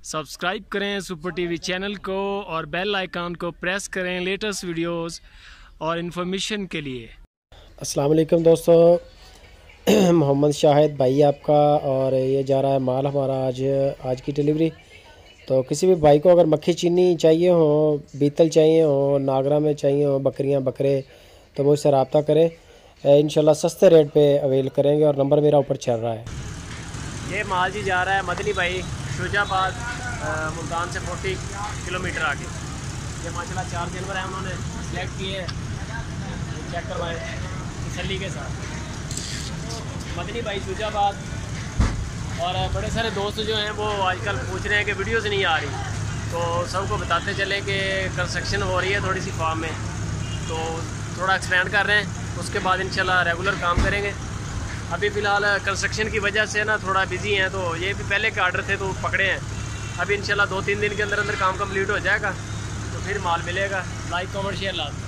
Subscribe करें super TV channel को और बेल आइकन को प्रेस करें लेटेस्ट वीडियोस और इन्फॉर्मेशन के लिए। अस्सलाम वालेकुम दोस्तों, मोहम्मद शाहिद भाई आपका। और ये जा रहा है माल हमारा आज की डिलीवरी। तो किसी भी भाई को अगर मक्खी चीनी चाहिए हो, बीतल चाहिए हो, नागरा में चाहिए हो, बकरियां बकरे, तो मुझसे रब्ता करें। इंशाल्लाह सस्ते रेट पे अवेल करेंगे और नंबर मेरा ऊपर चल रहा है। ये माल जी जा रहा है मदनी भाई शुजाबाद मुल्तान से 40 किलोमीटर आगे। ये माशाल्लाह 4 जानवर हैं, उन्होंने सेलेक्ट किए, चेक करवाए तसल्ली के साथ। मदनी भाई शुजाबाद। और बड़े सारे दोस्त जो हैं वो आजकल पूछ रहे हैं कि वीडियोस नहीं आ रही, तो सबको बताते चले कि कंस्ट्रक्शन हो रही है थोड़ी सी फार्म में, तो थोड़ा एक्सपेंड कर रहे हैं, उसके बाद इंशाल्लाह रेगुलर काम करेंगे। अभी फ़िलहाल कंस्ट्रक्शन की वजह से ना थोड़ा बिजी हैं, तो ये भी पहले के आर्डर थे तो पकड़े हैं। अभी इंशाल्लाह 2-3 दिन के अंदर अंदर काम कंप्लीट हो जाएगा तो फिर माल मिलेगा। लाइक कमेंट शेयर लाजमी।